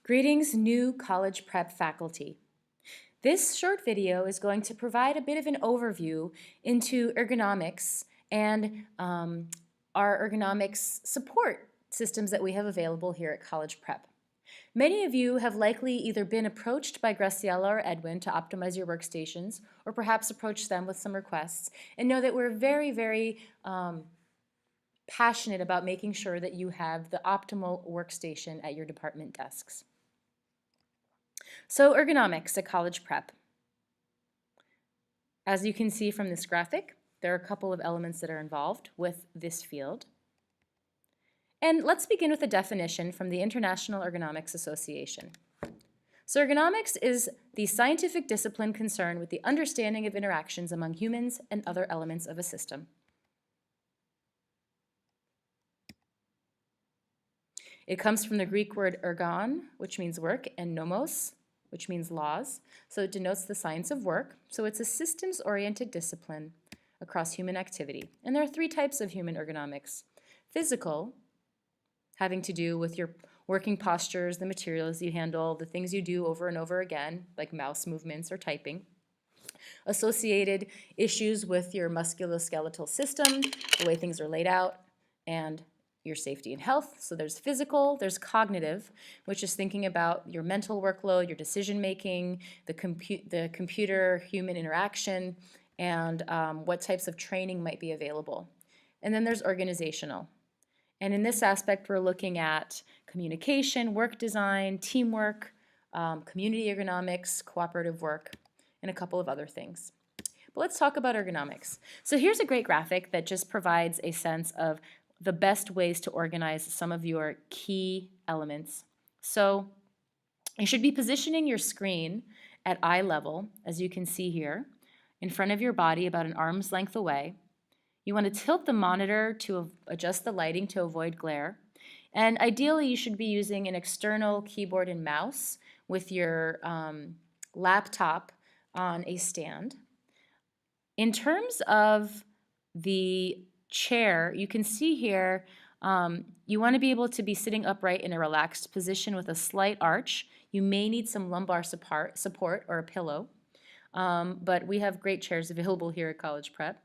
Greetings, new college prep faculty. This short video is going to provide a bit of an overview into ergonomics and our ergonomics support systems that we have available here at College Prep. Many of you have likely either been approached by Graciela or Edwin to optimize your workstations, or perhaps approached them with some requests, and know that we're very passionate about making sure that you have the optimal workstation at your department desks. So ergonomics at College Prep. As you can see from this graphic, there are a couple of elements that are involved with this field. And let's begin with a definition from the International Ergonomics Association. So ergonomics is the scientific discipline concerned with the understanding of interactions among humans and other elements of a system. It comes from the Greek word ergon, which means work, and nomos, which means laws. So it denotes the science of work. So it's a systems-oriented discipline across human activity. And there are three types of human ergonomics. Physical, having to do with your working postures, the materials you handle, the things you do over and over again, like mouse movements or typing. Associated issues with your musculoskeletal system, the way things are laid out, and your safety and health. So there's physical, there's cognitive, which is thinking about your mental workload, your decision making, the computer-human interaction, and what types of training might be available. And then there's organizational. And in this aspect, we're looking at communication, work design, teamwork, community ergonomics, cooperative work, and a couple of other things. But let's talk about ergonomics. So here's a great graphic that just provides a sense of the best ways to organize some of your key elements. So you should be positioning your screen at eye level, as you can see here, in front of your body about an arm's length away. You want to tilt the monitor to adjust the lighting to avoid glare. And ideally, you should be using an external keyboard and mouse with your laptop on a stand. In terms of the chair, you can see here you want to be able to be sitting upright in a relaxed position with a slight arch. You may need some lumbar support or a pillow, but we have great chairs available here at College Prep.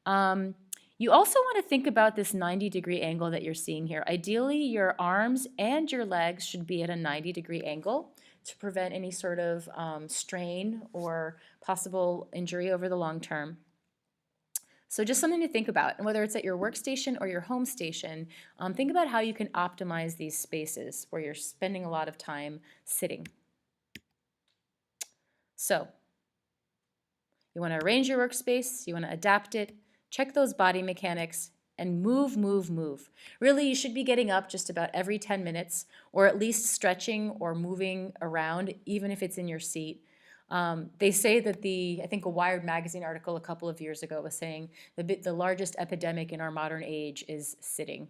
You also want to think about this 90-degree angle that you're seeing here. Ideally, your arms and your legs should be at a 90-degree angle to prevent any sort of strain or possible injury over the long term. So just something to think about, and whether it's at your workstation or your home station, think about how you can optimize these spaces where you're spending a lot of time sitting. So you want to arrange your workspace, you want to adapt it, check those body mechanics, and move. Really, you should be getting up just about every 10 minutes, or at least stretching or moving around, even if it's in your seat. They say that I think a Wired magazine article a couple of years ago was saying the largest epidemic in our modern age is sitting.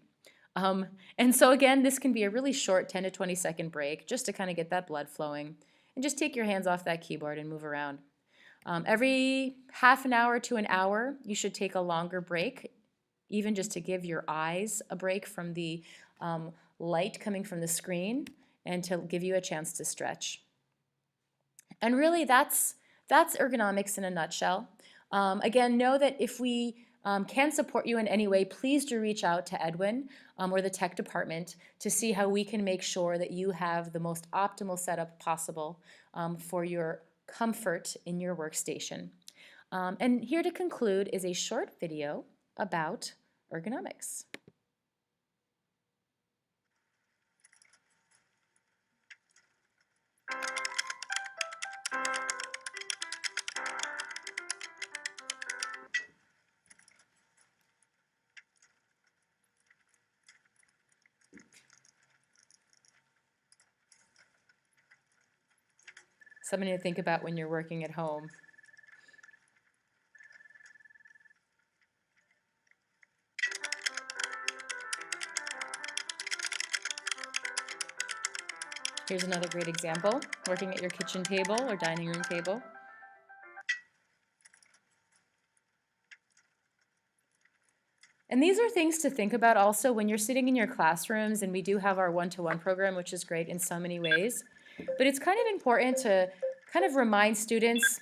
And so again, this can be a really short 10 to 20 second break just to kind of get that blood flowing, and just take your hands off that keyboard and move around. Every half an hour to an hour, you should take a longer break, even just to give your eyes a break from the light coming from the screen and to give you a chance to stretch. And really, that's ergonomics in a nutshell. Again, know that if we can support you in any way, please do reach out to Edwin or the tech department to see how we can make sure that you have the most optimal setup possible for your comfort in your workstation. And here to conclude is a short video about ergonomics. Something to think about when you're working at home. Here's another great example, working at your kitchen table or dining room table. And these are things to think about also when you're sitting in your classrooms, and we do have our one-to-one program, which is great in so many ways. But it's kind of important to kind of remind students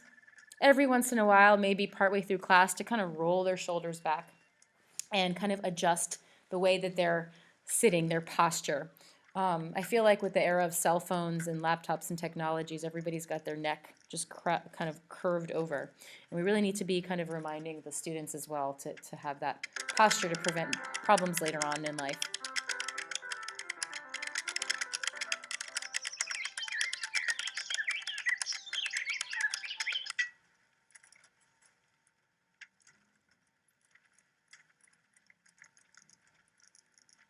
every once in a while, maybe partway through class, to kind of roll their shoulders back and kind of adjust the way that they're sitting, their posture. I feel like with the era of cell phones and laptops and technologies, everybody's got their neck just kind of curved over. And we really need to be kind of reminding the students as well to have that posture to prevent problems later on in life.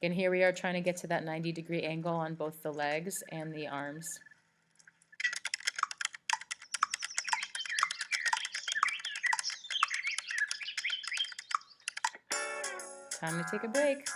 And here we are trying to get to that 90-degree angle on both the legs and the arms. Time to take a break.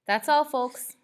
That's all, folks.